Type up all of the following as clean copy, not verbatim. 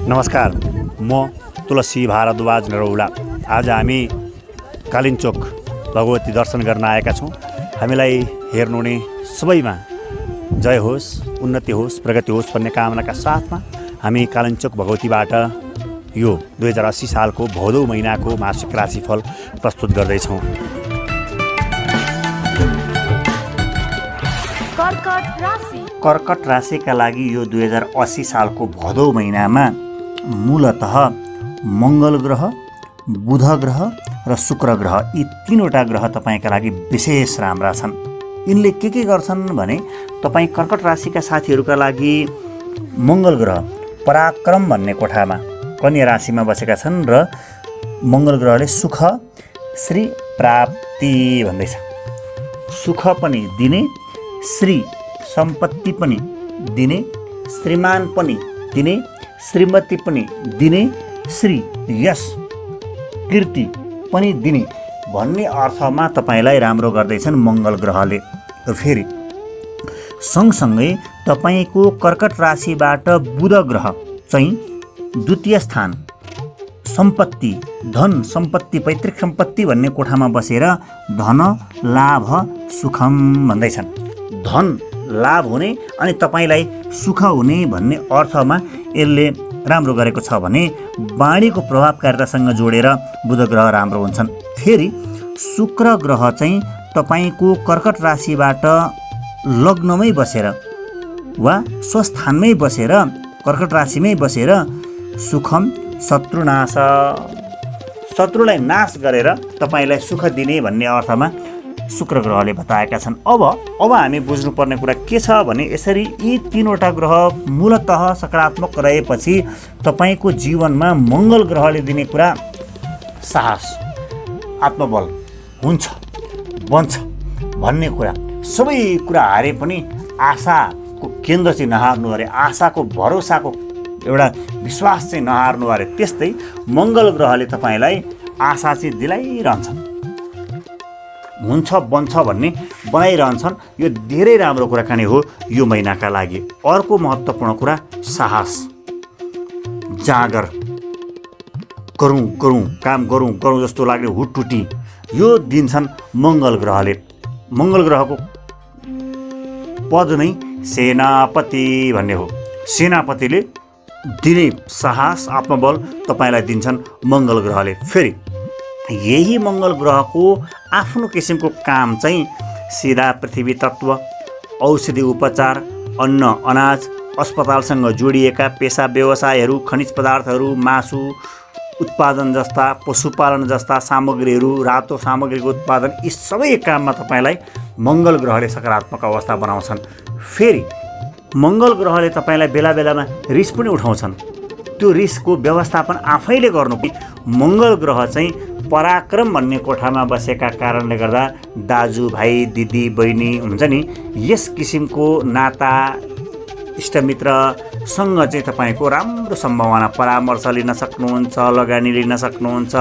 नमस्कार, म तुलसी भारद्वाज नरौला। आज हामी कालिन्चोक भगवती दर्शन गर्न आएका छौँ। हामीलाई हेर्नुहुने सबैमा जय होस्, उन्नति होस्, प्रगति होस् भन्ने कामनाका साथमा हामी कालिन्चोक भगवतीबाट यो 2080 सालको भदौ महिनाको मासिक राशिफल प्रस्तुत गर्दैछौँ। कर्कट राशिका लागि यो 2080 सालको भदौ महिनामा मूलतः मङ्गल ग्रह, बुध ग्रह र शुक्र ग्रह, यी तीनवटा ग्रह तपाईँका लागि विशेष राम्रा छन्। यिनले के गर्छन् भने तपाईँ कर्कट राशिका साथीहरूका लागि मङ्गल ग्रह पराक्रम भन्ने कोठामा कन्या राशिमा बसेका छन् र मङ्गल ग्रहले सुख, श्री प्राप्ति भन्दैछ। सुख पनि दिने, श्री सम्पत्ति पनि दिने, श्रीमान पनि दिने, श्रीमती पनि दिने, श्री यश कीर्ति पनि दिने भन्ने अर्थमा तपाईँलाई राम्रो गर्दैछन् मङ्गल ग्रहले। फेरि सँगसँगै तपाईँको कर्कट राशिबाट बुध ग्रह चाहिँ द्वितीय स्थान सम्पत्ति, धन सम्पत्ति, पैतृक सम्पत्ति भन्ने कोठामा बसेर धन लाभ सुखम भन्दैछन्। धन लाभ हुने अनि तपाईँलाई सुख हुने भन्ने अर्थमा यसले राम्रो गरेको छ भने वाणीको प्रभावकारितासँग जोडेर बुध ग्रह राम्रो हुन्छन्। फेरि शुक्र ग्रह चाहिँ तपाईँको कर्कट राशिबाट लग्नमै बसेर वा स्वस्थानमै बसेर कर्कट राशिमै बसेर सुखम शत्रुनाश, शत्रुलाई नाश गरेर तपाईँलाई सुख दिने भन्ने अर्थमा शुक्र ग्रहले बताएका छन्। अब हामी बुझ्नुपर्ने कुरा के छ भने यसरी यी तीनवटा ग्रह मूलतः सकारात्मक रहेपछि तपाईँको जीवनमा मङ्गल ग्रहले दिने कुरा साहस, आत्मबल हुन्छ, बन्छ भन्ने कुरा, सबै कुरा हारे पनि आशाको केन्द्र चाहिँ नहार्नु अरे, आशाको भरोसाको एउटा विश्वास चाहिँ नहार्नु अरे। त्यस्तै मङ्गल ग्रहले तपाईँलाई आशा चाहिँ दिलाइरहन्छन्, हुन्छ बन्छ भन्ने बनाइरहन्छन्। यो धेरै राम्रो कुराकानी हो यो महिनाका लागि। अर्को महत्त्वपूर्ण कुरा साहस, जागर, काम गरौँ जस्तो लाग्ने हुटुटी, यो दिन्छन् मङ्गल ग्रहले। मङ्गल ग्रहको पद नै सेनापति भन्ने हो। सेनापतिले दिने साहस, आत्मबल तपाईँलाई दिन्छन् मङ्गल ग्रहले। फेरि यही मङ्गल ग्रहको आफ्नो किसिमको काम चाहिँ सिधा पृथ्वी तत्त्व, औषधि उपचार, अन्न अनाज, अस्पतालसँग जोडिएका पेसा व्यवसायहरू, खनिज पदार्थहरू, मासु उत्पादन जस्ता, पशुपालन जस्ता सामग्रीहरू, रातो सामग्रीको उत्पादन, यी सबै काममा तपाईँलाई मङ्गल ग्रहले सकारात्मक अवस्था बनाउँछन्। फेरि मङ्गल ग्रहले तपाईँलाई बेला बेलामा रिस पनि उठाउँछन्। त्यो रिसको व्यवस्थापन आफैले गर्नु। मङ्गल ग्रह चाहिँ पराक्रम भन्ने कोठामा बसेका कारणले गर्दा दाजुभाइ, दिदी, बहिनी हुन्छ नि, यस किसिमको नाता, इष्टमित्रसँग चाहिँ तपाईँको राम्रो सम्भावना, परामर्श लिन सक्नुहुन्छ, लगानी लिन सक्नुहुन्छ,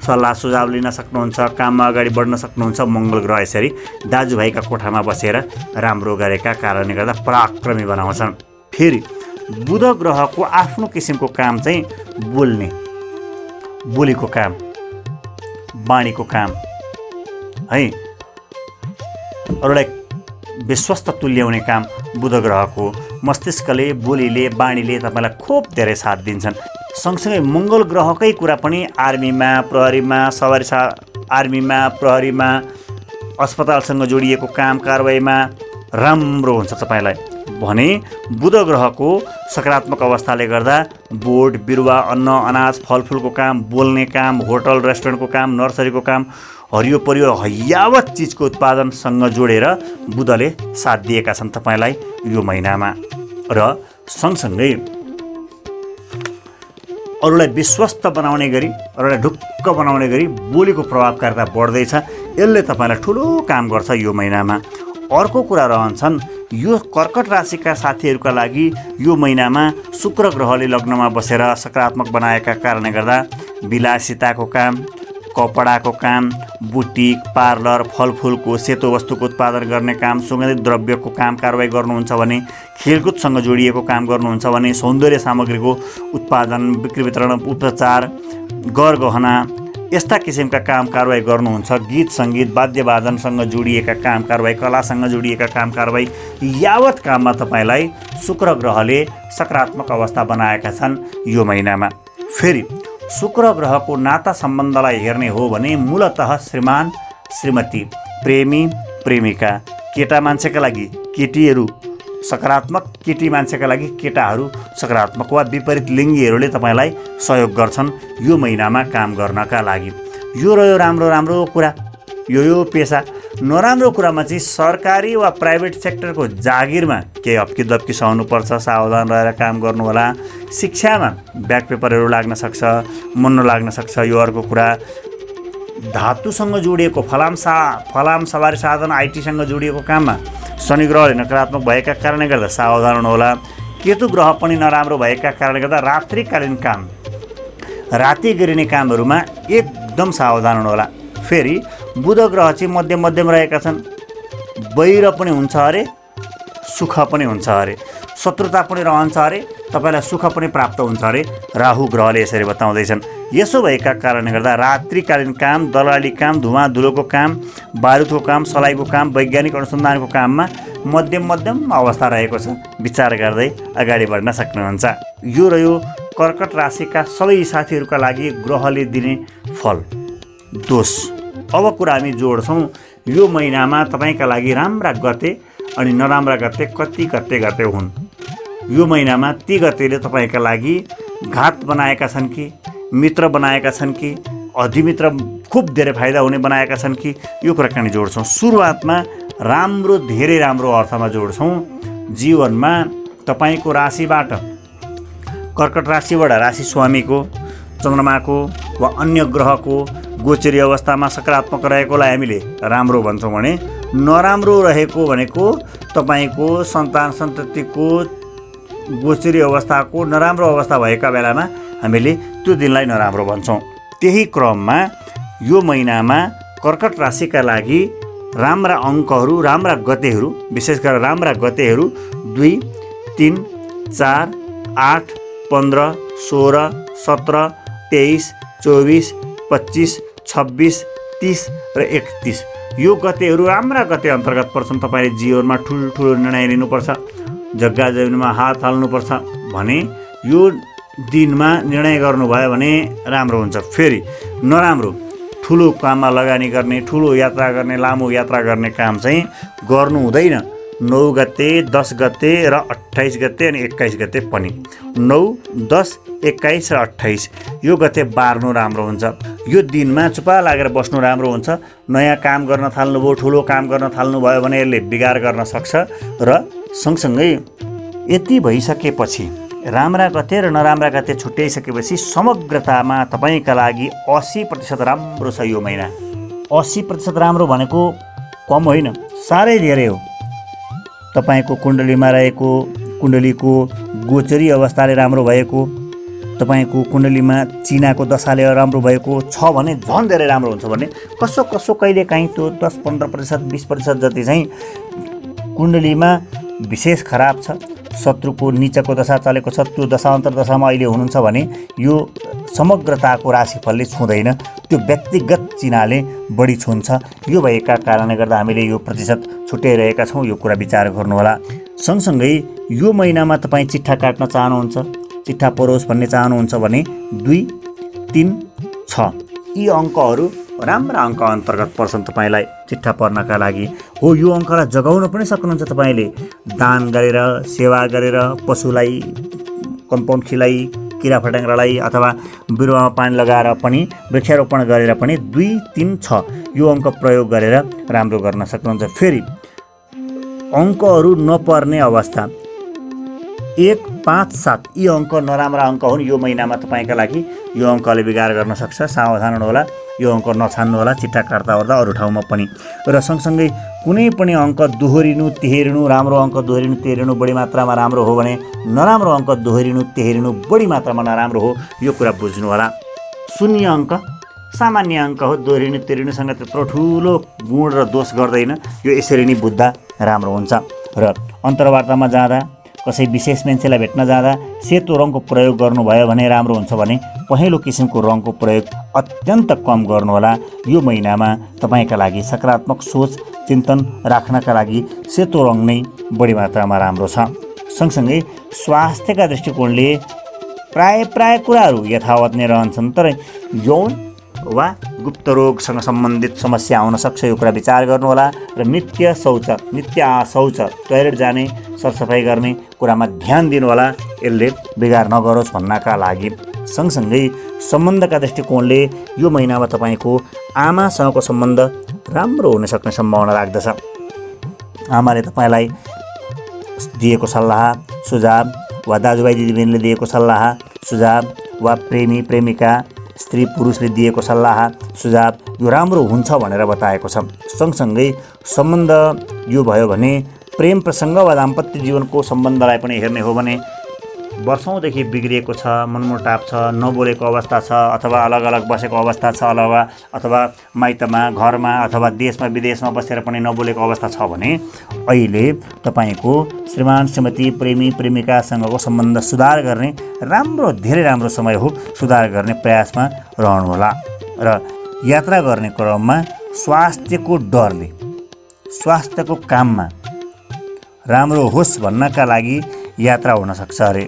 सल्लाह सुझाव लिन सक्नुहुन्छ, काममा अगाडि बढ्न सक्नुहुन्छ। मङ्गल ग्रह यसरी दाजुभाइका कोठामा बसेर राम्रो गरेका कारणले गर्दा पराक्रमी बनाउँछन्। फेरि बुध ग्रहको आफ्नो किसिमको काम चाहिँ बोलीको काम, वाणीको काम है, अरूलाई विश्वस्त तुल्याउने काम बुध ग्रहको। मस्तिष्कले, बोलीले, वाणीले तपाईँलाई खुब धेरै साथ दिन्छन्। सँगसँगै मङ्गल ग्रहकै कुरा पनि आर्मीमा, प्रहरीमा, आर्मीमा, प्रहरीमा, अस्पतालसँग जोडिएको काम कारबाहीमा राम्रो हुन्छ तपाईँलाई भने बुध ग्रहको सकारात्मक अवस्थाले गर्दा बोट बिरुवा, अन्न अनाज, फलफुलको काम, बोल्ने काम, होटल रेस्टुरेन्टको काम, नर्सरीको काम, हरियो परियो हयावत चिजको उत्पादनसँग जोडेर बुधले साथ दिएका छन् तपाईँलाई यो महिनामा। र सँगसँगै अरूलाई विश्वस्त बनाउने गरी, अरूलाई ढुक्क बनाउने गरी बोलीको प्रभावकारिता बढ्दैछ। यसले तपाईँलाई ठुलो काम गर्छ यो महिनामा। अर्को कुरा रहन्छन् यो कर्कट राशिका साथीहरूका लागि यो महिनामा शुक्र ग्रहले लग्नमा बसेर सकारात्मक बनाएका कारणले गर्दा विलासिताको काम, कपडाको काम, बुटिक, पार्लर, फलफुलको, सेतो वस्तुको उत्पादन गर्ने काम, सुगन्धित द्रव्यको काम कारबाही गर्नुहुन्छ भने, खेलकुदसँग जोडिएको काम गर्नुहुन्छ भने, सौन्दर्य सामग्रीको उत्पादन, बिक्री वितरण, उपचार, गरगहना यस्ता किसिमका काम कारबाही गर्नुहुन्छ, गीत सङ्गीत वाद्यवादनसँग जोडिएका काम कारबाही, कलासँग जोडिएका काम कारबाही, यावत काममा तपाईँलाई शुक्र ग्रहले सकारात्मक अवस्था बनाएका छन् यो महिनामा। फेरि शुक्र ग्रहको नाता सम्बन्धलाई हेर्ने हो भने मूलतः श्रीमान श्रीमती, प्रेमी प्रेमिका, केटा मान्छेका लागि केटीहरू सकारात्मक, केटी मान्छेका लागि केटाहरू सकारात्मक वा विपरीत लिङ्गीहरूले तपाईँलाई सहयोग गर्छन् यो महिनामा काम गर्नका लागि। यो रह्यो राम्रो कुरा, यो पेसा। नराम्रो कुरामा चाहिँ सरकारी वा प्राइभेट सेक्टरको जागिरमा केही हप्की दप्की सहनुपर्छ, सावधान रहेर काम गर्नुहोला। शिक्षामा ब्याक पेपरहरू लाग्न सक्छ, मन नलाग्न सक्छ, यो अर्को कुरा। धातुसँग जोडिएको फलाम सवारी साधन, आइटीसँग जोडिएको काममा शनि ग्रहले नकारात्मक भएका कारणले गर्दा सावधान हुनुहोला। केतु ग्रह पनि नराम्रो भएका कारणले गर्दा रात्रिकालीन काम, राति गरिने कामहरूमा एकदम सावधान हुनुहोला। फेरि बुध ग्रह चाहिँ मध्यम रहेका छन्, वैर पनि हुन्छ अरे, सुख पनि हुन्छ अरे, शत्रुता पनि रहन्छ अरे, तपाईँलाई सुख पनि प्राप्त हुन्छ अरे, राहु ग्रहले यसरी बताउँदैछन्। यसो भएका कारणले गर्दा रात्रिकालीन काम, दलाली काम, धुवा धुलोको काम, बारुदको काम, सलाइको काम, वैज्ञानिक अनुसन्धानको काममा मध्यम अवस्था रहेको छ, विचार गर्दै अगाडि बढ्न सक्नुहुन्छ। यो रह्यो कर्कट राशिका सबै साथीहरूका लागि ग्रहले दिने फल दोष। अब कुरा हामी जोड्छौँ यो महिनामा तपाईँका लागि राम्रा गते अनि नराम्रा गते कति गते हुन्। यो महिनामा ती गतेले तपाईँका लागि घात बनाएका छन् कि, मित्र बनाएका छन् कि, अधिमित्र खुब धेरै फाइदा हुने बनाएका छन् कि, यो कुराकानी जोड्छौँ। सुरुवातमा राम्रो, धेरै राम्रो अर्थमा जोड्छौँ। जीवनमा तपाईँको राशिबाट, कर्कट राशिबाट राशि स्वामीको, चन्द्रमाको वा अन्य ग्रहको गोचरी अवस्थामा सकारात्मक रहेकोलाई हामीले राम्रो भन्छौँ भने, नराम्रो रहेको भनेको तपाईँको सन्तान सन्ततिको गोचरी अवस्थाको नराम्रो अवस्था भएका बेलामा हामीले त्यो दिनलाई नराम्रो भन्छौँ। त्यही क्रममा यो महिनामा कर्कट राशिका लागि राम्रा अङ्कहरू, राम्रा गतेहरू, विशेष गरेर राम्रा गतेहरू 2, 3, 4, 8, 15, 16, 17, 23, 24, 25, 26, 30 र 31 यो गतेहरू राम्रा गते अन्तर्गत पर्छन्। तपाईँले जीवनमा ठुल्ठुलो निर्णय लिनुपर्छ, जग्गा जमिनमा हात हाल्नुपर्छ भने यो दिनमा निर्णय गर्नुभयो भने राम्रो हुन्छ। फेरि नराम्रो, ठुलो काममा लगानी गर्ने, ठुलो यात्रा गर्ने, लामो यात्रा गर्ने काम चाहिँ गर्नु हुँदैन। 9 गते, 10 गते र 28 गते अनि 21 गते पनि। 9, 10, 21 र 28 यो गते बार्नु राम्रो हुन्छ। यो दिनमा चुपा लागेर बस्नु राम्रो हुन्छ। नयाँ काम गर्न थाल्नुभयो, ठुलो काम गर्न थाल्नुभयो भने यसले बिगार गर्न सक्छ। र सँगसँगै यति भइसकेपछि, राम्रा गते र नराम्रा गते छुट्याइसकेपछि समग्रतामा तपाईँका लागि 80% राम्रो छ यो महिना। 80% राम्रो भनेको कम होइन, साह्रै धेरै हो। तपाईँको कुण्डलीमा रहेको, कुण्डलीको गोचरी अवस्थाले राम्रो भएको, तपाईँको कुण्डलीमा चिनाको दशाले राम्रो भएको छ भने झन् धेरै राम्रो हुन्छ। भने कसो कहिलेकाहीँ त्यो 10-15%, 20% जति चाहिँ कुण्डलीमा विशेष खराब छ, शत्रुको नीचको दशा चलेको छ, त्यो दशान्तर दशामा अहिले हुनुहुन्छ भने यो समग्रताको राशिफलले छुँदैन, त्यो व्यक्तिगत चिनाले बढी छुन्छ। यो भएका कारणले गर्दा हामीले यो प्रतिशत छुट्याइरहेका छौँ, यो कुरा विचार गर्नुहोला। सँगसँगै यो महिनामा तपाईँ चिट्ठा काट्न चाहनुहुन्छ, चिट्ठा परोस् भन्ने चाहनुहुन्छ भने 2, 3, 6 यी अङ्कहरू राम्रा अङ्क अन्तर्गत पर्छन् तपाईँलाई चिट्ठा पर्नका लागि। हो, यो अङ्कलाई जगाउन पनि सक्नुहुन्छ तपाईँले, दान गरेर, सेवा गरेर, पशुलाई कम्पाउन्ड खिलाई, किरा फट्याङ्ग्रालाई अथवा बिरुवामा पानी लगाएर पनि, वृक्षारोपण गरेर पनि 2, 3, 6 यो अङ्क प्रयोग गरेर राम्रो गर्न सक्नुहुन्छ। फेरि अङ्कहरू नपर्ने अवस्था 1, 5, 7 यी अङ्क नराम्रा अङ्क हुन्। यो महिनामा तपाईँका लागि यो अङ्कले बिगार गर्न सक्छ, सावधान हुनुहोला। यो अङ्क नछान्नु होला चिट्ठा काट्दा ओर्दा अरू ठाउँमा पनि। र सँगसँगै कुनै पनि अङ्क दोहोरिनु तेहोरिनु, राम्रो अङ्क दोहोरिनु तेहोरिनु बढी मात्रामा राम्रो हो भने नराम्रो अङ्क दोहोरिनु तेहोरिनु बढी मात्रामा नराम्रो हो, यो कुरा बुझ्नु होला। 0 अङ्क सामान्य अङ्क हो, दोहोरिनु तिरिनुसँग त्यत्रो ठुलो गुण र दोष गर्दैन। यो यसरी नै बुझ्दा राम्रो हुन्छ। र अन्तर्वार्तामा जाँदा, कसै विशेष मान्छेलाई भेट्न जाँदा सेतो रङको प्रयोग गर्नुभयो भने राम्रो हुन्छ भने पहेँलो किसिमको रङको प्रयोग अत्यन्त कम गर्नुहोला। यो महिनामा तपाईँका लागि सकारात्मक सोच चिन्तन राख्नका लागि सेतो रङ नै बढी मात्रामा राम्रो छ। सँगसँगै स्वास्थ्यका दृष्टिकोणले प्राय कुराहरू यथावत नै रहन्छन्, तर यौन वा गुप्त रोगसँग सम्बन्धित समस्या आउन सक्छ। यो कुरा विचार गर्नुहोला। र नित्य शौच टोयलेट जाने सरसफाइ गर्ने कुरामा ध्यान दिनुहोला, यसले बिगार नगरोस् भन्नका लागि। सँगसँगै सम्बन्धका दृष्टिकोणले यो महिनामा तपाईँको आमासँगको सम्बन्ध राम्रो हुन सक्ने सम्भावना राख्दछ। आमाले तपाईँलाई दिएको सल्लाह सुझाव वा दाजुभाइ दिदीबहिनीले दिएको सल्लाह सुझाव वा प्रेमी प्रेमिका स्त्री पुरुषले दिएको सल्लाह सुझाव यो राम्रो हुन्छ भनेर बताएको छ। सँगसँगै सम्बन्ध यो भयो भने प्रेम प्रसङ्ग वा दाम्पत्य जीवनको सम्बन्धलाई पनि हेर्ने हो भने वर्षौँदेखि बिग्रिएको छ, मनमुटाव छ, नबोलेको अवस्था छ, अथवा अलग अलग बसेको अवस्था छ, अथवा माइतमा घरमा अथवा देशमा विदेशमा बसेर पनि नबोलेको अवस्था छ भने अहिले तपाईँको श्रीमान श्रीमती प्रेमी प्रेमिकासँगको सम्बन्ध सुधार गर्ने धेरै राम्रो समय हो। सुधार गर्ने प्रयासमा रहनुहोला। र यात्रा गर्ने क्रममा स्वास्थ्यको डरले स्वास्थ्यको काममा राम्रो होस् भन्नका लागि यात्रा हुन सक्छ अरे।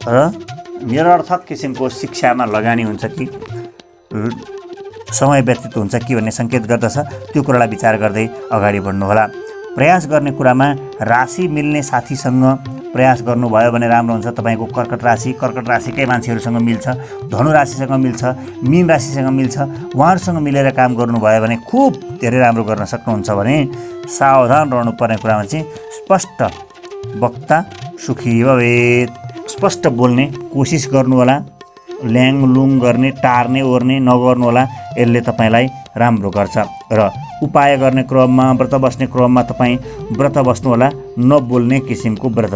र निरर्थक किसिमको शिक्षामा लगानी हुन्छ कि समय व्यतीत हुन्छ कि भन्ने सङ्केत गर्दछ। त्यो कुरालाई विचार गर्दै अगाडि बढ्नुहोला। प्रयास गर्ने कुरामा राशि मिल्ने साथीसँग प्रयास गर्नुभयो भने राम्रो हुन्छ। तपाईँको कर्कट राशिकै मान्छेहरूसँग मिल्छ, धनु राशिसँग मिल्छ, मीन राशिसँग मिल्छ। उहाँहरूसँग मिलेर काम गर्नुभयो भने खुब धेरै राम्रो गर्न सक्नुहुन्छ भने सावधान रहनुपर्ने कुरामा चाहिँ स्पष्ट वक्ता सुखी भवेत्। स्पष्ट बोल्ने कोसिस गर्नुहोला। ल्याङलुङ गर्ने टार्ने ओर्ने नगर्नुहोला, यसले तपाईँलाई राम्रो गर्छ। र उपाय गर्ने क्रममा व्रत बस्ने क्रममा तपाईँ व्रत बस्नुहोला। नबोल्ने किसिमको व्रत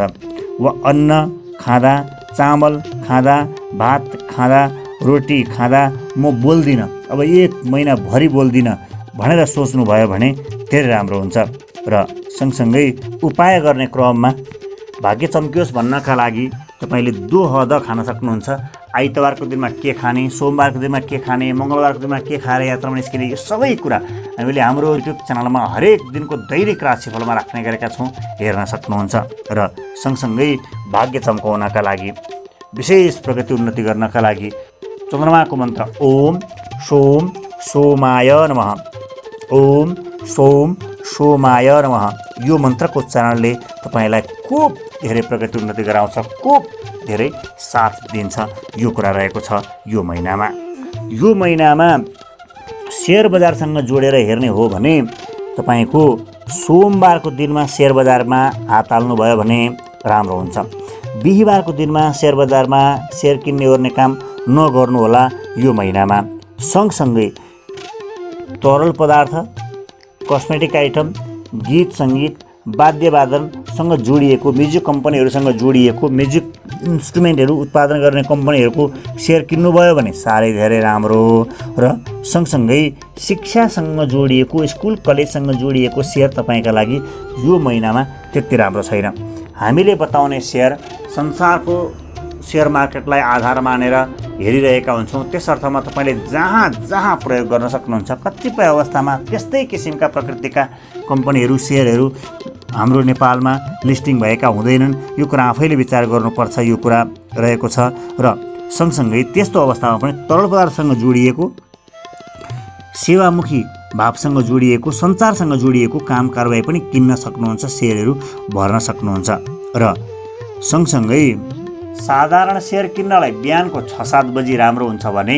वा अन्न खाँदा, चामल खाँदा, भात खाँदा, रोटी खाँदा म बोल्दिनँ, अब 1 महिनाभरि बोल्दिनँ भनेर सोच्नुभयो भने धेरै राम्रो हुन्छ। र सँगसँगै उपाय गर्ने क्रममा भाग्य चम्कियोस् भन्नका लागि तपाईँले दोहद खान सक्नुहुन्छ। आइतबारको दिनमा के खाने, सोमबारको दिनमा के खाने, मङ्गलबारको दिनमा के खाएर यात्रामा निस्किने, यो सबै कुरा हामीले हाम्रो युट्युब च्यानलमा हरेक दिनको दैनिक राशिफलमा राख्ने गरेका छौँ, हेर्न सक्नुहुन्छ। र सँगसँगै भाग्य चम्काउनका लागि विशेष प्रगति उन्नति गर्नका लागि चन्द्रमाको मन्त्र ओम सोम सोमाय नमः, ओम सोम सोमाय नमः, यो मन्त्रको उच्चारणले तपाईँलाई खुब धेरै प्रगति उन्नति गराउँछ, खुब धेरै साथ दिन्छ। यो कुरा रहेको छ यो महिनामा। यो महिनामा सेयर बजारसँग जोडेर हेर्ने हो भने तपाईँको सोमबारको दिनमा सेयर बजारमा हात हाल्नुभयो भने राम्रो हुन्छ। बिहिबारको दिनमा सेयर बजारमा सेयर किन्ने ओर्ने काम नगर्नुहोला यो महिनामा। सँगसँगै तरल पदार्थ, कस्मेटिक आइटम, गीत सङ्गीत, वाद्यवादनसँग जोडिएको, म्युजिक कम्पनीहरूसँग जोडिएको, म्युजिक इन्स्ट्रुमेन्टहरू उत्पादन गर्ने कम्पनीहरूको सेयर किन्नुभयो भने साह्रै धेरै राम्रो। र सँगसँगै शिक्षासँग जोडिएको, स्कुल कलेजसँग जोडिएको सेयर तपाईँका लागि यो महिनामा त्यति राम्रो छैन। हामीले बताउने सेयर संसारको सेयर मार्केटलाई आधार मानेर हेरिरहेका हुन्छौँ। त्यस अर्थमा तपाईँले जहाँ प्रयोग गर्न सक्नुहुन्छ। कतिपय अवस्थामा त्यस्तै किसिमका प्रकृतिका कम्पनीहरू सेयरहरू हाम्रो नेपालमा लिस्टिङ भएका हुँदैनन्। यो कुरा आफैले विचार गर्नुपर्छ, यो कुरा रहेको छ। र सँगसँगै त्यस्तो अवस्थामा पनि तरल पदार्थसँग जोडिएको, सेवामुखी भावसँग जोडिएको, सञ्चारसँग जोडिएको काम कारबाही पनि किन्न सक्नुहुन्छ, सेयरहरू भर्न सक्नुहुन्छ। र सँगसँगै साधारण सेयर किन्नलाई बिहानको 6-7 बजी राम्रो हुन्छ भने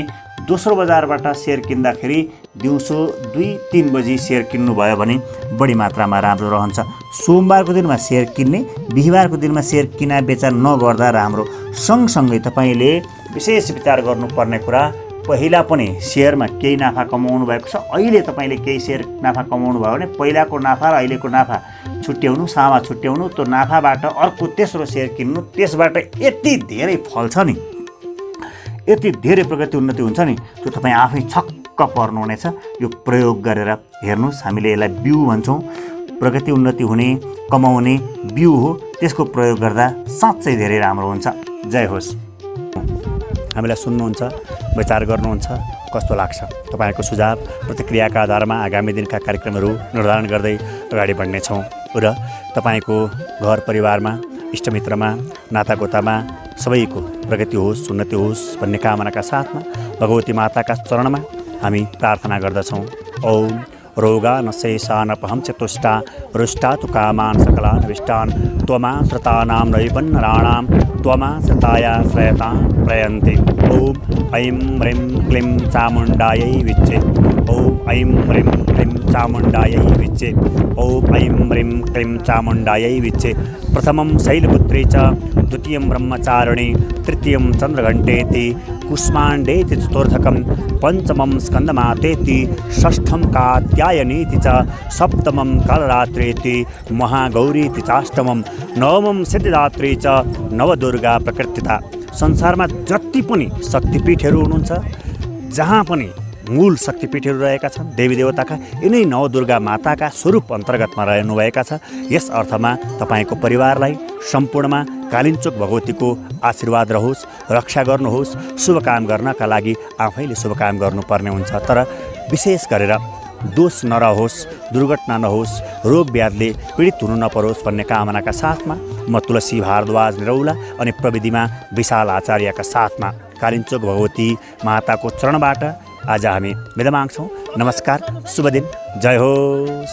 दोस्रो बजारबाट सेयर किन्दाखेरि दिउँसो 2-3 बजी सेयर किन्नुभयो भने बढी मात्रामा राम्रो रहन्छ। सोमबारको दिनमा सेयर किन्ने, बिहिबारको दिनमा सेयर किना बेचा नगर्दा राम्रो। सँगसँगै तपाईँले विशेष विचार गर्नुपर्ने कुरा, पहिला पनि सेयरमा केही नाफा कमाउनु भएको छ, अहिले तपाईँले केही सेयर नाफा कमाउनु भयो भने पहिलाको नाफा र अहिलेको नाफा छुट्याउनु, सामा छुट्याउनु, त्यो नाफाबाट अर्को तेस्रो सेयर किन्नु, त्यसबाट यति धेरै फल छ नि, यति धेरै प्रगति उन्नति हुन्छ नि, त्यो तपाईँ आफै छक्क छक्क पर्नुहुनेछ। यो प्रयोग गरेर हेर्नुहोस्, हामीले यसलाई बिउ भन्छौँ, प्रगति उन्नति हुने कमाउने बिउ हो। त्यसको प्रयोग गर्दा साँच्चै धेरै राम्रो हुन्छ। जय होस्। हामीलाई सुन्नुहुन्छ, विचार गर्नुहुन्छ, कस्तो लाग्छ? तपाईँको सुझाव प्रतिक्रियाका आधारमा आगामी दिनका कार्यक्रमहरू निर्धारण गर्दै अगाडि बढ्नेछौँ र तपाईँको घर परिवारमा, इष्टमित्रमा, नातागोतामा सबैको प्रगति होस्, उन्नति होस् भन्ने कामनाका साथमा भगवती माताका चरणमा हामी प्रार्थना गर्दछौँ। ओम रोगान शेषानपहं चतुष्टा रुष्टा तु कामान् सकलान् विष्टान् त्वमा श्रतानां नैपन्नराणां त्वमा श्रताया श्रयतां प्रयन्ति। ओम ऐं ह्रीं क्लीं चामुण्डायै विच्चे। ओम ऐं ह्रीं क्लीं चामुण्डायै विच्चे। ओम ऐं ह्रीं क्लीं चामुण्डायै विच्चे। प्रथमं शैलपुत्री च, द्वितीयं ब्रह्मचारिणी, तृतीयं चन्द्रघण्टेति, कुष्माण्डेति चतुर्थकं, पंचमं स्कन्दमातेति, षष्ठं कात्यायनीति च, सप्तमं कालरात्रेति, महागौरीति चाष्टमं, नवमं सिद्धिदात्री च, नवदुर्गा प्रकृतिता। संसारमा जति पनि शक्तिपीठहरू हुनुहुन्छ, जहाँ पनि मूल शक्तिपीठहरू रहेका छन्, देवी देवताका, यिनै नवदुर्गा माताका स्वरूप अन्तर्गतमा रहनुभएका छ। यस अर्थमा तपाईँको परिवारलाई सम्पूर्णमा कालिन्चोक भगवतीको आशीर्वाद रहोस्, रक्षा गर्नुहोस्। शुभ काम गर्नका लागि आफैले शुभ काम गर्नुपर्ने हुन्छ, तर विशेष गरेर दोष नरहोस्, दुर्घटना नहोस्, रोग व्याधिले पीडित हुनु नपरोस् भन्ने कामनाका साथमा म तुलसी भारद्वाज निरौला अनि प्रविधिमा विशाल आचार्यका साथमा कालिन्चोक भगवती माताको चरणबाट आज हामी बिदा माग्छौँ। नमस्कार, शुभ दिन, जय होस्।